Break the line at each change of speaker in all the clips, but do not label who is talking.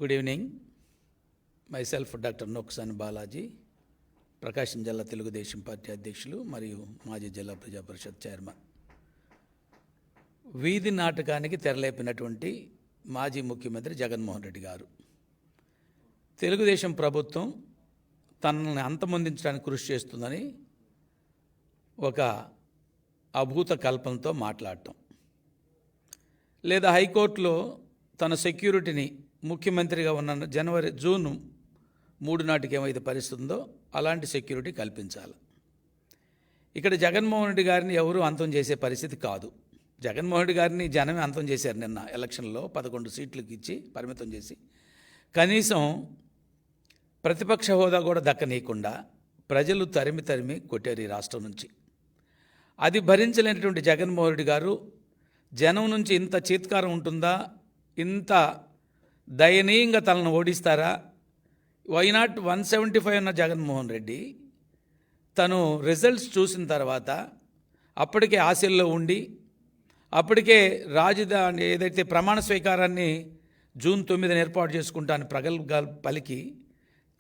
Good evening. Myself doctor Noksani Balaji, Prakasam జిల్లా Telugu Desam party అధ్యక్షులు మరియు మాజీ జిల్లా ప్రజా పరిషత్ చైర్మన్. వీధి నాటకానికి తెరలేపినటువంటి మాజీ ముఖ్యమంత్రి జగన్మోహన్ రెడ్డి గారు తెలుగుదేశం ప్రభుత్వం తనని అంతమొందించడానికి కృషి చేస్తుందని ఒక అభూత కల్పనతో మాట్లాడటం, లేదా హైకోర్టులో తన సెక్యూరిటీని ముఖ్యమంత్రిగా ఉన్న జూన్ 3 నాటికి ఏమైతే పరిస్థితి ఉందో అలాంటి సెక్యూరిటీ కల్పించాలి. ఇక్కడ జగన్మోహన్ రెడ్డి గారిని ఎవరూ అంతం చేసే పరిస్థితి కాదు. జగన్మోహన్ రెడ్డి గారిని జనమే అంతం చేశారు. నిన్న ఎలక్షన్లో 11 సీట్లకు ఇచ్చి పరిమితం చేసి కనీసం ప్రతిపక్ష హోదా కూడా దక్కనీయకుండా ప్రజలు తరిమి కొట్టారు ఈ రాష్ట్రం నుంచి. అది భరించలేనటువంటి జగన్మోహన్ రెడ్డి గారు జనం నుంచి ఇంత చీత్కారం ఉంటుందా, ఇంత దయనీయంగా తనను ఓడిస్తారా? వైనాట్ 175 ఉన్న జగన్మోహన్ రెడ్డి తను రిజల్ట్స్ చూసిన తర్వాత అప్పటికే ఆశల్లో ఉండి అప్పటికే రాజధాని ఏదైతే ప్రమాణ స్వీకారాన్ని జూన్ 9 ఏర్పాటు చేసుకుంటాను ప్రగల్భాలు పలికి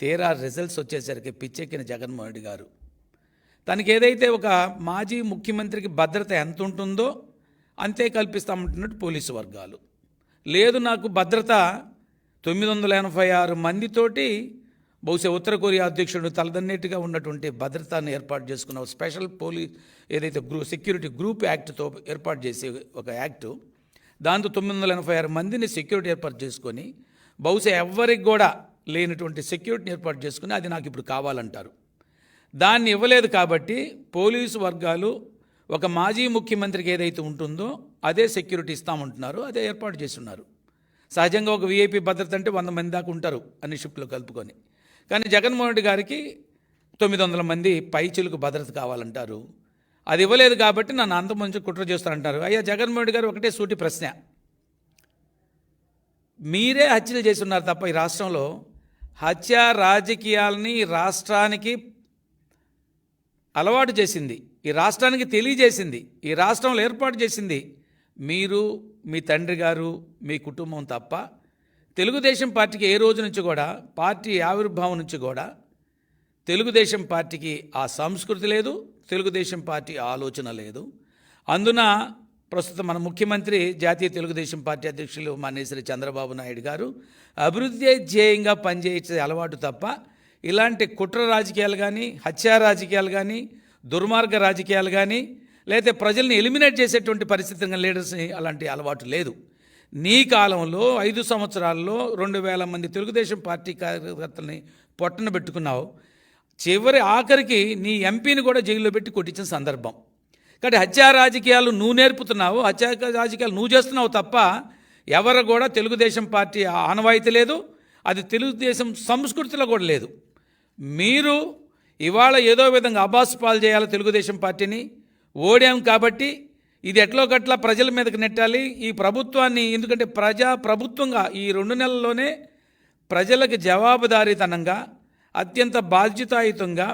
తీరా రిజల్ట్స్ వచ్చేసరికి పిచ్చెక్కిన జగన్మోహన్ రెడ్డి గారు తనకి ఏదైతే ఒక మాజీ ముఖ్యమంత్రికి భద్రత ఎంత ఉంటుందో అంతే కల్పిస్తామంటున్నట్టు పోలీసు వర్గాలు, లేదు నాకు భద్రత 986 మందితోటి బహుశా ఉత్తర కొరియా అధ్యక్షుడు తలదన్నేట్టుగా ఉన్నటువంటి భద్రతను ఏర్పాటు చేసుకున్న స్పెషల్ పోలీస్ ఏదైతే సెక్యూరిటీ గ్రూప్ యాక్ట్తో ఏర్పాటు చేసే ఒక యాక్టు, దాంతో 986 మందిని సెక్యూరిటీ ఏర్పాటు చేసుకొని బహుశా ఎవ్వరికి కూడా లేనటువంటి సెక్యూరిటీని ఏర్పాటు చేసుకుని అది నాకు ఇప్పుడు కావాలంటారు. దాన్ని ఇవ్వలేదు కాబట్టి పోలీసు వర్గాలు ఒక మాజీ ముఖ్యమంత్రికి ఏదైతే ఉంటుందో అదే సెక్యూరిటీ ఇస్తామంటున్నారు, అదే ఏర్పాటు చేస్తున్నారు. సహజంగా ఒక వీఐపీ భద్రత అంటే 100 మంది దాకా ఉంటారు అన్ని షిప్లో కలుపుకొని. కానీ జగన్మోహన్ రెడ్డి గారికి 900 మంది పైచిలకు భద్రత కావాలంటారు. అది ఇవ్వలేదు కాబట్టి నన్ను అంతమంది కుట్ర చేస్తారంటారు. అయ్యా జగన్మోహన్ రెడ్డి గారు ఒకటే సూటి ప్రశ్న, మీరే హత్యలు చేసి ఉన్నారు తప్ప ఈ రాష్ట్రంలో హత్య రాజకీయాలని రాష్ట్రానికి అలవాటు చేసింది, ఈ రాష్ట్రానికి తెలియజేసింది, ఈ రాష్ట్రంలో ఏర్పాటు చేసింది మీరు, మీ తండ్రి గారు, మీ కుటుంబం తప్ప తెలుగుదేశం పార్టీకి ఏ రోజు నుంచి కూడా, పార్టీ ఆవిర్భావం నుంచి కూడా తెలుగుదేశం పార్టీకి ఆ సంస్కృతి లేదు, తెలుగుదేశం పార్టీ ఆలోచన లేదు. అందున ప్రస్తుతం మన ముఖ్యమంత్రి జాతీయ తెలుగుదేశం పార్టీ అధ్యక్షులు మాన్యశ్రీ చంద్రబాబు నాయుడు గారు అభివృద్ధి ధ్యేయంగా పనిచేసే అలవాటు తప్ప ఇలాంటి కుట్ర రాజకీయాలు కానీ, హత్యా రాజకీయాలు కానీ, దుర్మార్గ రాజకీయాలు కానీ, లేకపోతే ప్రజల్ని ఎలిమినేట్ చేసేటువంటి పరిస్థితి లీడర్స్ని అలాంటి అలవాటు లేదు. నీ కాలంలో 5 సంవత్సరాల్లో 2000 మంది తెలుగుదేశం పార్టీ కార్యకర్తల్ని పొట్టన పెట్టుకున్నావు. చివరి ఆఖరికి నీ ఎంపీని కూడా జైల్లో పెట్టి కొట్టించిన సందర్భం. కాబట్టి హత్యా రాజకీయాలు నువ్వు నేర్పుతున్నావు, హత్యా రాజకీయాలు నువ్వు చేస్తున్నావు తప్ప ఎవరు కూడా తెలుగుదేశం పార్టీ ఆనవాయితీ లేదు, అది తెలుగుదేశం సంస్కృతిలో కూడా లేదు. మీరు ఇవాళ ఏదో విధంగా అబాస్పాలు చేయాలి తెలుగుదేశం పార్టీని, ఓడాం కాబట్టి ఇది ఎట్లో గట్లా ప్రజల మీదకి నెట్టాలి ఈ ప్రభుత్వాన్ని. ఎందుకంటే ప్రభుత్వంగా ఈ 2 నెలల్లోనే ప్రజలకు జవాబుదారీతనంగా అత్యంత బాధ్యతాయుతంగా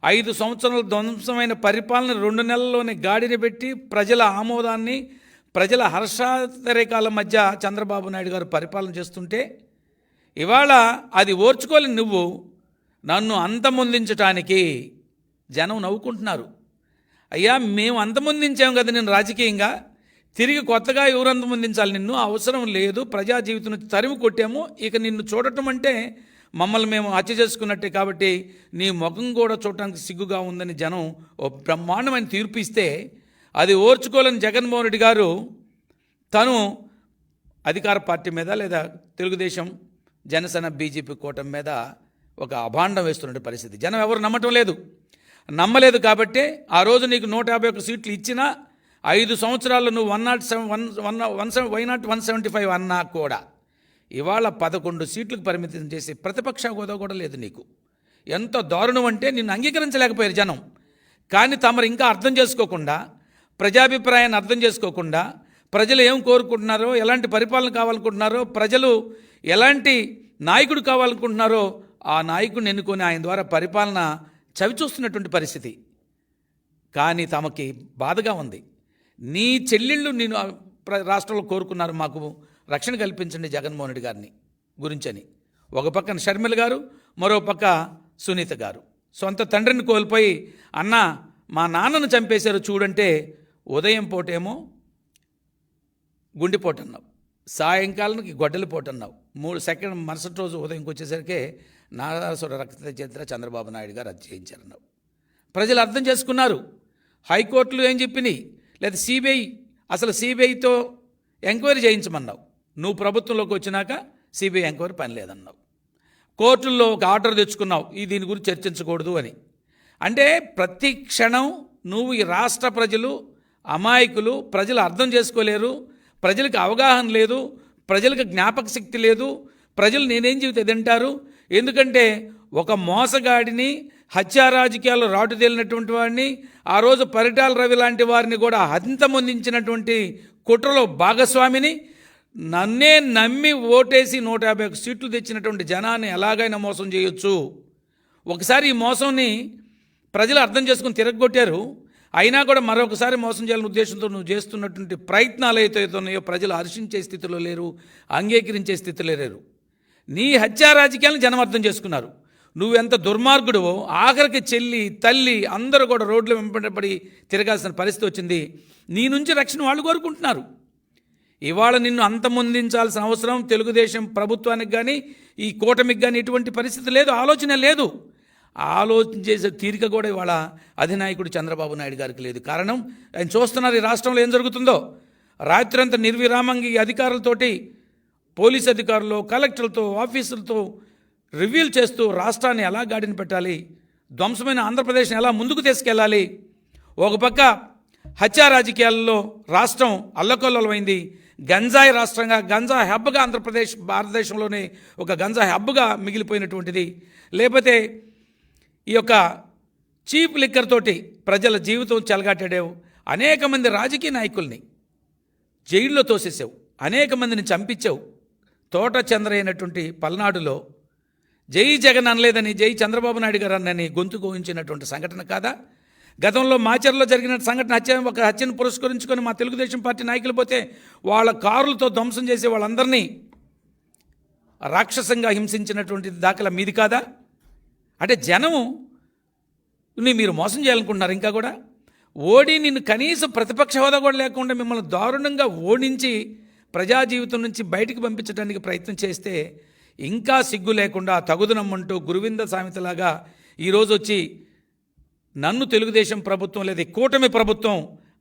5 సంవత్సరాల ధ్వంసమైన పరిపాలన 2 నెలల్లోనే గాడిని పెట్టి ప్రజల ఆమోదాన్ని, ప్రజల హర్షాతిరేకాల మధ్య చంద్రబాబు నాయుడు గారు పరిపాలన చేస్తుంటే ఇవాళ అది ఓర్చుకోలేని నువ్వు నన్ను అంతమొందించటానికి జనం నవ్వుకుంటున్నారు. అయ్యా మేము అంతమొందించాం కదా నేను రాజకీయంగా, తిరిగి కొత్తగా ఎవరు అంతమొందించాలి నిన్ను? అవసరం లేదు, ప్రజా జీవితం నుంచి తరిమి కొట్టాము, ఇక నిన్ను చూడటం అంటే మమ్మల్ని మేము హత్య చేసుకున్నట్టే, కాబట్టి నీ ముఖం కూడా చూడటానికి సిగ్గుగా ఉందని జనం ఓ బ్రహ్మాండమైన తీర్పు ఇస్తే అది ఓర్చుకోలేని జగన్మోహన్ రెడ్డి గారు తను అధికార పార్టీ మీద లేదా తెలుగుదేశం జనసేన బీజేపీ కూటమి మీద ఒక అభాండం వేస్తున్న పరిస్థితి. జనం ఎవరు నమ్మలేదు కాబట్టి ఆ రోజు నీకు 151 సీట్లు ఇచ్చినా 5 సంవత్సరాల్లో నువ్వు 175 అన్నా కూడా ఇవాళ 11 సీట్లకు పరిమితం చేసి ప్రతిపక్ష హోదా కూడా లేదు నీకు. ఎంత దారుణం అంటే నిన్ను అంగీకరించలేకపోయారు జనం. కానీ తమరు ఇంకా అర్థం చేసుకోకుండా, ప్రజాభిప్రాయాన్ని అర్థం చేసుకోకుండా, ప్రజలు ఏం కోరుకుంటున్నారో, ఎలాంటి పరిపాలన కావాలనుకుంటున్నారో, ప్రజలు ఎలాంటి నాయకుడు కావాలనుకుంటున్నారో ఆ నాయకుడిని ఎన్నుకొని ఆయన ద్వారా పరిపాలన చవిచూస్తున్నటువంటి పరిస్థితి. కానీ తమకి బాధగా ఉంది. నీ చెల్లెళ్ళు నేను రాష్ట్రంలో కోరుకున్నారు, మాకు రక్షణ కల్పించండి జగన్మోహన్ రెడ్డి గారిని, గురించని. ఒక పక్కన షర్మిల గారు, మరో పక్క సునీత గారు. సొంత తండ్రిని కోల్పోయి అన్న మా నాన్నను చంపేశారు చూడంటే ఉదయం పూటేమో గుండెపోటు అన్నావు, సాయంకాలానికి గొడ్డలిపోటు అన్నావు, 3 సెకండ్ మరుసటి రోజు ఉదయంకి వచ్చేసరికి నారాసుర రక్త చరిత్ర చంద్రబాబు నాయుడు గారు అది చేయించారన్నావు. ప్రజలు అర్థం చేసుకున్నారు. హైకోర్టులు ఏం చెప్పినాయి, లేదా సిబిఐ, అసలు సిబిఐతో ఎంక్వైరీ చేయించమన్నావు. నువ్వు ప్రభుత్వంలోకి వచ్చినాక సిబిఐ ఎంక్వైరీ పని లేదన్నావు. కోర్టుల్లో ఒక ఆర్డర్ తెచ్చుకున్నావు దీని గురించి చర్చించకూడదు అని. అంటే ప్రతి క్షణం నువ్వు ఈ రాష్ట్ర ప్రజలు అమాయకులు, ప్రజలు అర్థం చేసుకోలేరు, ప్రజలకు అవగాహన లేదు, ప్రజలకు జ్ఞాపక శక్తి లేదు, ప్రజలు నేనేం చెబితే తింటారు. ఎందుకంటే ఒక మోసగాడిని, హత్యా రాజకీయాల్లో రాటు తేలినటువంటి వాడిని, ఆ రోజు పరిటాల రవి లాంటి వారిని కూడా అంతమొందించినటువంటి కుట్రలో భాగస్వామిని, నన్నే నమ్మి ఓటేసి 151 సీట్లు తెచ్చినటువంటి జనాన్ని ఎలాగైనా మోసం చేయొచ్చు. ఒకసారి ఈ మోసంని ప్రజలు అర్థం చేసుకుని తిరగొట్టారు. అయినా కూడా మరొకసారి మోసం చేయాలనే ఉద్దేశంతో నువ్వు చేస్తున్నటువంటి ప్రయత్నాలు అయితే ఉన్నాయో ప్రజలు హర్షించే స్థితిలో లేరు, అంగీకరించే స్థితిలో లేరు. నీ హత్యా రాజకీయాలను జనం అర్థం చేసుకున్నారు. నువ్వెంత దుర్మార్గుడువో ఆఖరికి చెల్లి, తల్లి అందరూ కూడా రోడ్లు వెంబడి తిరగాల్సిన పరిస్థితి వచ్చింది. నీ నుంచి రక్షణ వాళ్ళు కోరుకుంటున్నారు. ఇవాళ నిన్ను అంతమొందించాల్సిన అవసరం తెలుగుదేశం ప్రభుత్వానికి కానీ ఈ కూటమికి కానీ ఎటువంటి పరిస్థితి లేదు, ఆలోచన లేదు. ఆలోచన చేసే తీరిక కూడా ఇవాళ అధినాయకుడు చంద్రబాబు నాయుడు గారికి లేదు. కారణం ఆయన చూస్తున్నారు ఈ రాష్ట్రంలో ఏం జరుగుతుందో. రాత్రంతా నిర్విరామంగా ఈ అధికారులతోటి, పోలీస్ అధికారులు, కలెక్టర్లతో, ఆఫీసులతో రివ్యూలు చేస్తూ రాష్ట్రాన్ని ఎలా గాడిన పెట్టాలి, ధ్వంసమైన ఆంధ్రప్రదేశ్ని ఎలా ముందుకు తీసుకెళ్ళాలి. ఒక పక్క హత్యా రాజకీయాల్లో రాష్ట్రం అల్లకొల్లమైంది. గంజాయి రాష్ట్రంగా, గంజా హబ్గా ఆంధ్రప్రదేశ్ భారతదేశంలోనే ఒక గంజా హబ్గా మిగిలిపోయినటువంటిది. లేకపోతే ఈ యొక్క చీప్ లిక్కర్ తోటి ప్రజల జీవితం చెలగాటాడావు. అనేక మంది రాజకీయ నాయకుల్ని జైల్లో తోసేసావు, అనేక మందిని చంపించావు. తోట చంద్ర అయినటువంటి పల్నాడులో జై జగన్ అనలేదని జై చంద్రబాబు నాయుడు గారు అన్నని గొంతు కోయించినటువంటి సంఘటన కాదా? గతంలో మాచర్లో జరిగిన సంఘటన, ఒక హత్యను పురస్కరించుకొని మా తెలుగుదేశం పార్టీ నాయకులు పోతే వాళ్ళ కారులతో ధ్వంసం చేసే వాళ్ళందరినీ రాక్షసంగా హింసించినటువంటి దాఖలా మీది కాదా? అంటే జనంని మీరు మోసం చేయాలనుకుంటున్నారు. ఇంకా కూడా ఓడి నిన్ను కనీసం ప్రతిపక్ష హోదా కూడా లేకుండా మిమ్మల్ని దారుణంగా ఓడించి ప్రజా జీవితం నుంచి బయటికి పంపించడానికి ప్రయత్నం చేస్తే ఇంకా సిగ్గు లేకుండా తగుదనమ్మంటూ గురువింద సామెతలాగా ఈరోజు వచ్చి నన్ను తెలుగుదేశం ప్రభుత్వం లేదా కూటమి ప్రభుత్వం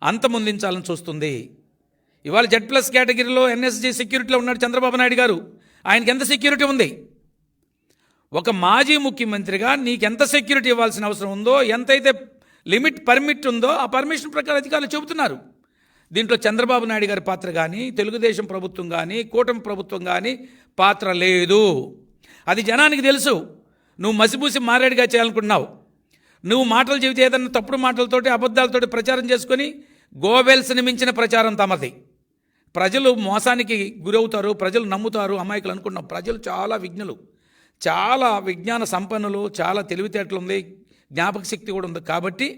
అంతమొందించాలని చూస్తుంది. ఇవాళ Z+ కేటగిరీలో NSG సెక్యూరిటీలో ఉన్నాడు చంద్రబాబు నాయుడు గారు. ఆయనకి ఎంత సెక్యూరిటీ ఉంది? ఒక మాజీ ముఖ్యమంత్రిగా నీకెంత సెక్యూరిటీ ఇవ్వాల్సిన అవసరం ఉందో, ఎంతైతే పర్మిట్ ఉందో ఆ పర్మిషన్ ప్రకారం అధికారులు చెబుతున్నారు. దీంట్లో చంద్రబాబు నాయుడు గారి పాత్ర కానీ, తెలుగుదేశం ప్రభుత్వం కానీ, కూటమి ప్రభుత్వం కానీ పాత్ర లేదు. అది జనానికి తెలుసు. నువ్వు మసిపూసి మారేడుగా చేయాలనుకుంటున్నావు. నువ్వు మాటలు చెబితే ఏదన్నా తప్పుడు మాటలతోటి, అబద్ధాలతోటి ప్రచారం చేసుకొని గోబెల్స్ని మించిన ప్రచారం తమది. ప్రజలు మోసానికి గురవుతారు, ప్రజలు నమ్ముతారు, అమాయకులు అనుకున్నాం. ప్రజలు చాలా విజ్ఞులు, చాలా విజ్ఞాన సంపన్నులు, చాలా తెలివితేటలు ఉంది, జ్ఞాపక శక్తి కూడా ఉంది. కాబట్టి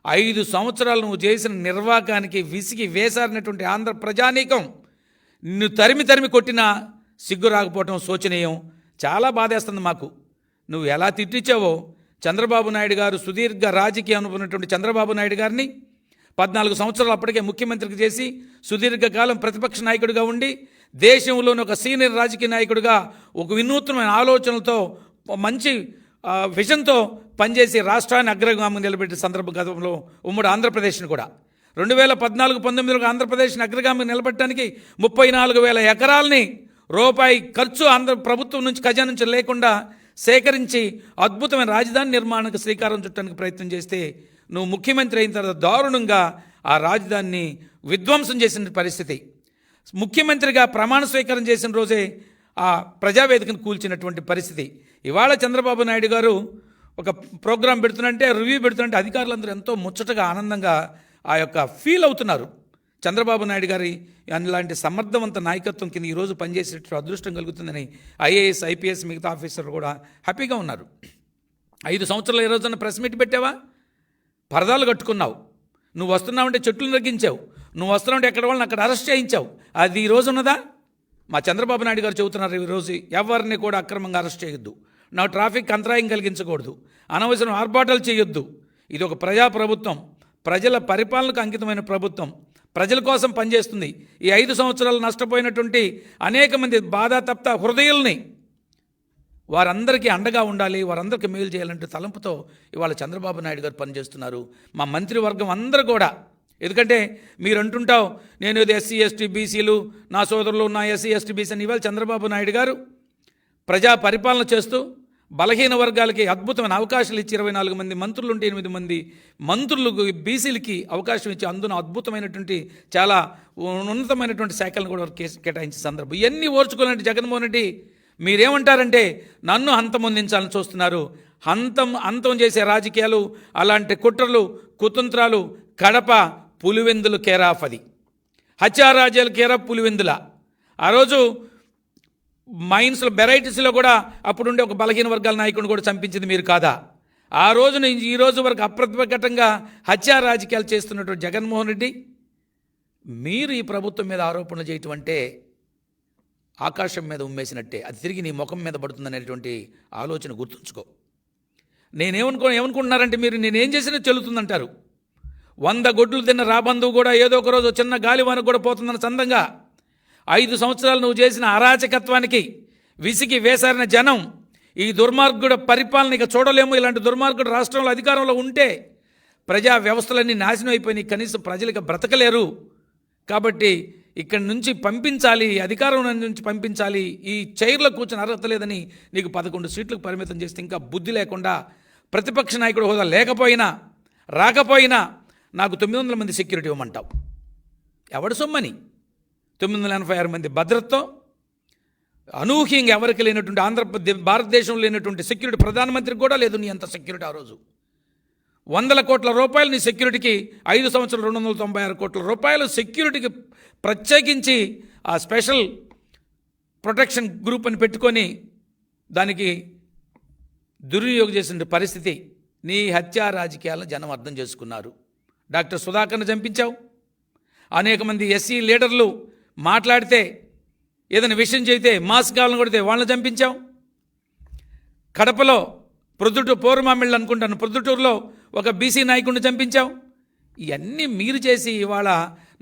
5 సంవత్సరాలు నువ్వు చేసిన నిర్వాకానికి విసిగి వేసారినటువంటి ఆంధ్ర ప్రజానీకం నిన్ను తరిమి కొట్టినా సిగ్గు రాకపోవటం శోచనీయం. చాలా బాధేస్తుంది మాకు. నువ్వు ఎలా తిట్టించావో చంద్రబాబు నాయుడు గారు, సుదీర్ఘ రాజకీయ అనుభవం చంద్రబాబు నాయుడు గారిని 14 సంవత్సరాలు అప్పటికే ముఖ్యమంత్రికి చేసి సుదీర్ఘకాలం ప్రతిపక్ష నాయకుడిగా ఉండి దేశంలోని ఒక సీనియర్ రాజకీయ నాయకుడిగా ఒక వినూత్నమైన ఆలోచనలతో మంచి విజన్తో పనిచేసి రాష్ట్రాన్ని అగ్రగామి నిలబెట్టిన సందర్భం గతంలో ఉమ్మడి ఆంధ్రప్రదేశ్ని కూడా 2014-19 ఆంధ్రప్రదేశ్ని అగ్రగామి నిలబెట్టడానికి 34,000 ఎకరాలని రూపాయి ఖర్చు ఆంధ్ర ప్రభుత్వం నుంచి ఖజానా నుంచి లేకుండా సేకరించి అద్భుతమైన రాజధాని నిర్మాణానికి శ్రీకారం చుట్టడానికి ప్రయత్నం చేస్తే నువ్వు ముఖ్యమంత్రి అయిన తర్వాత దారుణంగా ఆ రాజధానిని విధ్వంసం చేసిన పరిస్థితి. ముఖ్యమంత్రిగా ప్రమాణ స్వీకారం చేసిన రోజే ఆ ప్రజావేదికను కూల్చినటువంటి పరిస్థితి. ఇవాళ చంద్రబాబు నాయుడు గారు ఒక ప్రోగ్రాం పెడుతున్నంటే, రివ్యూ పెడుతుంటే అధికారులందరూ ఎంతో ముచ్చటగా ఆనందంగా ఆ యొక్క ఫీల్ అవుతున్నారు. చంద్రబాబు నాయుడు గారి అలాంటి సమర్థవంత నాయకత్వం కింద ఈరోజు పనిచేసేటట్టు అదృష్టం కలుగుతుందని IAS, IPS మిగతా ఆఫీసర్లు కూడా హ్యాపీగా ఉన్నారు. 5 సంవత్సరాలు ఏ రోజున ప్రెస్ మీట్ పెట్టావా? పరదాలు కట్టుకున్నావు. నువ్వు వస్తున్నావంటే చెట్లు నరికించావు. నువ్వు వస్తున్నావంటే ఎక్కడ వాళ్ళని అక్కడ అరెస్ట్ చేయించావు. అది ఈ రోజు ఉన్నదా? మా చంద్రబాబు నాయుడు గారు చెబుతున్నారు ఈరోజు, ఎవరిని కూడా అక్రమంగా అరెస్ట్ చేయొద్దు, నా ట్రాఫిక్ అంతరాయం కలిగించకూడదు, అనవసరం ఆర్భాటాలు చేయొద్దు. ఇది ఒక ప్రజాప్రభుత్వం, ప్రజల పరిపాలనకు అంకితమైన ప్రభుత్వం, ప్రజల కోసం పనిచేస్తుంది. ఈ 5 సంవత్సరాలు నష్టపోయినటువంటి అనేక మంది బాధాతప్త హృదయాల్ని వారందరికీ అండగా ఉండాలి, వారందరికీ మేలు చేయాలంటే తలంపుతో ఇవాళ చంద్రబాబు నాయుడు గారు పనిచేస్తున్నారు. మా మంత్రివర్గం అందరూ కూడా, ఎందుకంటే మీరు అంటుంటావు నేను ఇది ఎస్సీ ఎస్టీ బీసీలు నా సోదరులు, నా ఎస్సీ ఎస్టీ బీసీ అని. ఇవాళ చంద్రబాబు నాయుడు గారు ప్రజా పరిపాలన చేస్తూ బలహీన వర్గాలకి అద్భుతమైన అవకాశాలు ఇచ్చి 24 మంది మంత్రులు ఉంటే 8 మంది మంత్రులకు బీసీలకి అవకాశం ఇచ్చి అందున అద్భుతమైనటువంటి చాలా ఉన్నతమైనటువంటి శాఖలను కూడా కేటాయించే సందర్భం. ఇవన్నీ ఓర్చుకోవాలంటే జగన్మోహన్ రెడ్డి మీరేమంటారంటే నన్ను హంతమొందించాలని చూస్తున్నారు. అంతం చేసే రాజకీయాలు, అలాంటి కుట్రలు కుతంత్రాలు కడప పులివెందులు కేరాఫ్, అది హత్యారాజ్యాలు కేరాఫ్ పులివెందుల. ఆ రోజు మైన్స్లో వెరైటీస్లో కూడా అప్పుడుండే ఒక బలహీన వర్గాల నాయకుడిని కూడా చంపించింది మీరు కాదా? ఆ రోజు నుంచి ఈ రోజు వరకు అప్రతిఘటంగా హత్యా రాజకీయాలు చేస్తున్నటువంటి జగన్మోహన్ రెడ్డి, మీరు ఈ ప్రభుత్వం మీద ఆరోపణలు చేయటం అంటే ఆకాశం మీద ఉమ్మేసినట్టే, అది తిరిగి నీ ముఖం మీద పడుతుందనేటువంటి ఆలోచన గుర్తుంచుకో. ఏమనుకుంటున్నారంటే మీరు నేనేం చేసినా చెల్లుతుందంటారు. 100 గొడ్లు తిన్న రాబంధువు కూడా ఏదో ఒక రోజు చిన్న గాలివానకు కూడా పోతుందన్న చందంగా 5 సంవత్సరాలు నువ్వు చేసిన అరాచకత్వానికి విసిగి వేసారిన జనం ఈ దుర్మార్గుడు పరిపాలన ఇక చూడలేము. ఇలాంటి దుర్మార్గుడు రాష్ట్రంలో అధికారంలో ఉంటే ప్రజా వ్యవస్థలన్నీ నాశనం అయిపోయినాయి, కనీసం ప్రజలకు బ్రతకలేరు. కాబట్టి ఇక్కడి నుంచి పంపించాలి, అధికారం నుంచి పంపించాలి, ఈ చైర్లో కూర్చొని అర్హత లేదని నీకు 11 సీట్లకు పరిమితం చేస్తే ఇంకా బుద్ధి లేకుండా ప్రతిపక్ష నాయకుడు హోదా లేకపోయినా రాకపోయినా నాకు 900 మంది సెక్యూరిటీ ఇవ్వమంటావు. ఎవడు సొమ్మని 986 మంది భద్రతతో అనూహ్యంగా ఎవరికి లేనటువంటి భారతదేశంలో లేనటువంటి సెక్యూరిటీ ప్రధానమంత్రికి కూడా లేదు నీ అంత సెక్యూరిటీ. ఆ రోజు 100 కోట్ల రూపాయలు నీ సెక్యూరిటీకి, 5 సంవత్సరాలు 296 కోట్ల రూపాయలు సెక్యూరిటీకి ప్రత్యేకించి ఆ స్పెషల్ ప్రొటెక్షన్ గ్రూప్ అని పెట్టుకొని దానికి దుర్వినియోగం చేసిన పరిస్థితి. నీ హత్యా రాజకీయాలను జనం అర్థం చేసుకున్నారు. డాక్టర్ సుధాకర్ను చంపించావు. అనేక మంది ఎస్సీ లీడర్లు మాట్లాడితే ఏదైనా విషయం చేస్తే మాస్క్ కావాలని కొడితే వాళ్ళని చంపించావు. కడపలో పోరుమామిళ్ళు అనుకుంటాను, ప్రొద్దుటూరులో ఒక బీసీ నాయకుడిని చంపించావు. ఇవన్నీ మీరు చేసి ఇవాళ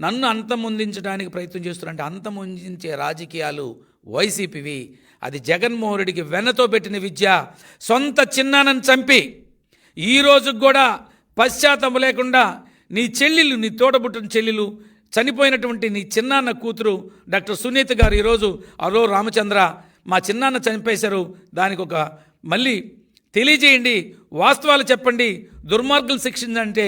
నన్ను అంతమొందించడానికి ప్రయత్నం చేస్తున్నారంటే అంతమొందించే రాజకీయాలు వైసీపీవి. అది జగన్మోహన్ రెడ్డికి వెన్నతో పెట్టిన విద్య. సొంత చిన్నాన్నని చంపి ఈ రోజుకు కూడా పశ్చాత్తాపం లేకుండా నీ చెల్లెలు, నీ తోడబుట్టిన చెల్లెలు, చనిపోయినటువంటి నీ చిన్నాన్న కూతురు డాక్టర్ సునీత గారు ఈరోజు అరో రామచంద్ర మా చిన్నాన్న చనిపేశారు, దానికి ఒక మళ్ళీ తెలియజేయండి, వాస్తవాలు చెప్పండి, దుర్మార్గులు శిక్షించంటే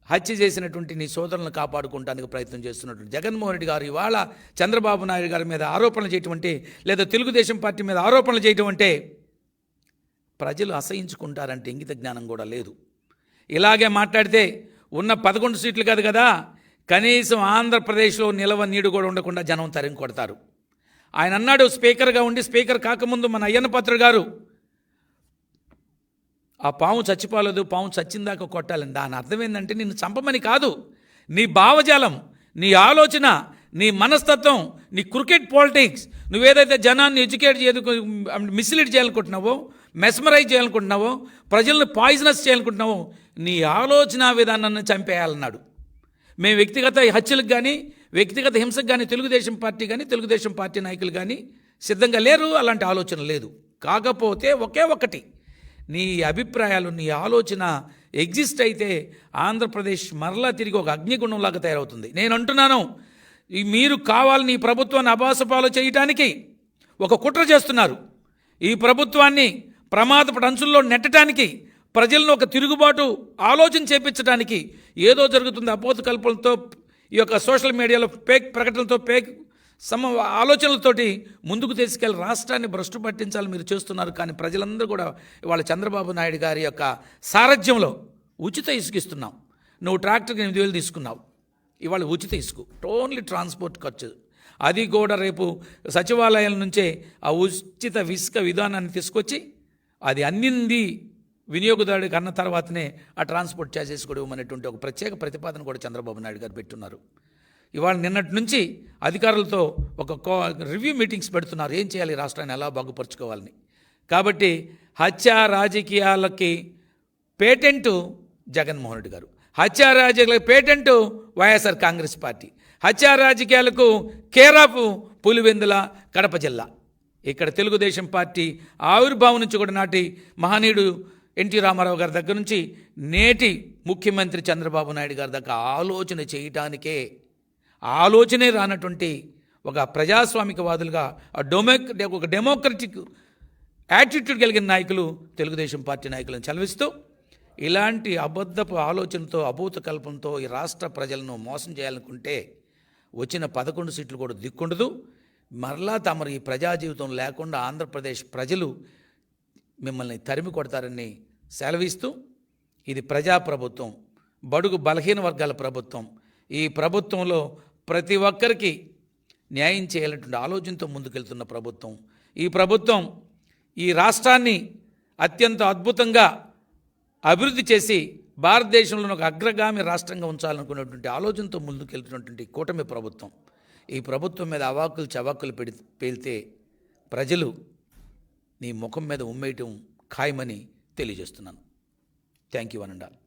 హత్య చేసినటువంటి నీ సోదరులను కాపాడుకోవడానికి ప్రయత్నం చేస్తున్నటువంటి జగన్మోహన్ రెడ్డి గారు ఇవాళ చంద్రబాబు నాయుడు గారి మీద ఆరోపణలు చేయటం అంటే, లేదా తెలుగుదేశం పార్టీ మీద ఆరోపణలు చేయటం అంటే ప్రజలు అసహించుకుంటారంటే ఇంగిత జ్ఞానం కూడా లేదు. ఇలాగే మాట్లాడితే ఉన్న 11 సీట్లు కాదు కదా, కనీసం ఆంధ్రప్రదేశ్లో నిలవ నీడు కూడా ఉండకుండా జనం తరిమి కొడతారు. ఆయన అన్నాడు స్పీకర్గా ఉండి, స్పీకర్ కాకముందు మన అయ్యన్న పాత్ర గారు ఆ పాము చచ్చిపోలేదు, పాము చచ్చిందాక కొట్టాలని. దాని అర్థం ఏంటంటే నిన్ను చంపమని కాదు, నీ భావజాలం, నీ ఆలోచన, నీ మనస్తత్వం, నీ క్రికెట్ పాలిటిక్స్, నువ్వేదైతే జనాన్ని ఎడ్యుకేట్ మిస్లీడ్ చేయాలనుకుంటున్నావో, మెస్మరైజ్ చేయాలనుకుంటున్నావో, ప్రజలను పాయిజనస్ చేయాలనుకుంటున్నావో, నీ ఆలోచన విధానాన్ని చంపేయాలన్నాడు. మేము వ్యక్తిగత హత్యలకు కానీ వ్యక్తిగత హింసకు కానీ తెలుగుదేశం పార్టీ నాయకులు కానీ సిద్ధంగా లేరు, అలాంటి ఆలోచన లేదు. కాకపోతే ఒకే ఒకటి, నీ అభిప్రాయాలు, నీ ఆలోచన ఎగ్జిస్ట్ అయితే ఆంధ్రప్రదేశ్ మరలా తిరిగి ఒక అగ్నిగుండంలాగా తయారవుతుంది. నేను అంటున్నాను, మీరు కావాలని ఈ ప్రభుత్వాన్ని అబాసపాలు చేయటానికి ఒక కుట్ర చేస్తున్నారు. ఈ ప్రభుత్వాన్ని ప్రమాదపు అంచుల్లో నెట్టడానికి, ప్రజలను ఒక తిరుగుబాటు ఆలోచన చేపించడానికి, ఏదో జరుగుతుంది అపోత కల్పనలతో, ఈ యొక్క సోషల్ మీడియాలో ఫేక్ ప్రకటనలతో, ఫేక్ ఆలోచనలతోటి ముందుకు తీసుకెళ్ళి రాష్ట్రాన్ని భ్రష్టు పట్టించాలని మీరు చేస్తున్నారు. కానీ ప్రజలందరూ కూడా ఇవాళ చంద్రబాబు నాయుడు గారి యొక్క సారథ్యంలో ఉచిత ఇసుక ఇస్తున్నాం. నువ్వు ట్రాక్టర్కి 8,000 తీసుకున్నావు, ఇవాళ ఉచిత ఇసుక, ఓన్లీ ట్రాన్స్పోర్ట్ ఖర్చు. అది కూడా రేపు సచివాలయాల నుంచే ఆ ఉచిత ఇసుక విధానాన్ని తీసుకొచ్చి అది అందింది వినియోగదారుడికి అన్న తర్వాతనే ఆ ట్రాన్స్పోర్ట్ ఛార్జెస్ కూడా ఇవ్వమనేటువంటి ఒక ప్రత్యేక ప్రతిపాదన కూడా చంద్రబాబు నాయుడు గారు పెట్టున్నారు. ఇవాళ నిన్నటి నుంచి అధికారులతో ఒక రివ్యూ మీటింగ్స్ పెడుతున్నారు, ఏం చేయాలి రాష్ట్రాన్ని ఎలా బాగుపరుచుకోవాలని. కాబట్టి హత్యా రాజకీయాలకి పేటెంటు జగన్మోహన్ రెడ్డి గారు, హత్యా రాజకీయాలకు పేటెంటు వైఎస్ఆర్ కాంగ్రెస్ పార్టీ, హత్యా రాజకీయాలకు కేరాపు పులివెందుల కడప జిల్లా. ఇక్కడ తెలుగుదేశం పార్టీ ఆవిర్భావం నుంచి కూడా నాటి మహనీయుడు ఎన్టీ రామారావు గారి దగ్గర నుంచి నేటి ముఖ్యమంత్రి చంద్రబాబు నాయుడు గారి దాకా ఆలోచన చేయటానికే ఆలోచనే రానటువంటి ఒక ప్రజాస్వామికవాదులుగా ఒక డెమోక్రటిక్ యాటిట్యూడ్ కలిగిన నాయకులు తెలుగుదేశం పార్టీ నాయకులను చలవిస్తూ ఇలాంటి అబద్ధపు ఆలోచనతో అభూత కల్పంతో ఈ రాష్ట్ర ప్రజలను మోసం చేయాలనుకుంటే వచ్చిన 11 సీట్లు కూడా దిక్కుండదు. మరలా తమరు ఈ ప్రజా జీవితం లేకుండా ఆంధ్రప్రదేశ్ ప్రజలు మిమ్మల్ని తరిమి కొడతారని సెలవిస్తూ, ఇది ప్రజాప్రభుత్వం, బడుగు బలహీన వర్గాల ప్రభుత్వం. ఈ ప్రభుత్వంలో ప్రతి ఒక్కరికి న్యాయం చేయాలన్నటువంటి ఆలోచనతో ముందుకెళ్తున్న ప్రభుత్వం. ఈ ప్రభుత్వం ఈ రాష్ట్రాన్ని అత్యంత అద్భుతంగా అభివృద్ధి చేసి భారతదేశంలో ఒక అగ్రగామి రాష్ట్రంగా ఉంచాలనుకున్నటువంటి ఆలోచనతో ముందుకెళ్తున్నటువంటి కూటమి ప్రభుత్వం. ఈ ప్రభుత్వం మీద అవాకులు చవాకులు పేలితే ప్రజలు నీ ముఖం మీద ఉమ్మేయటం ఖాయమని తెలియజేస్తున్నాను. Thank you one and all.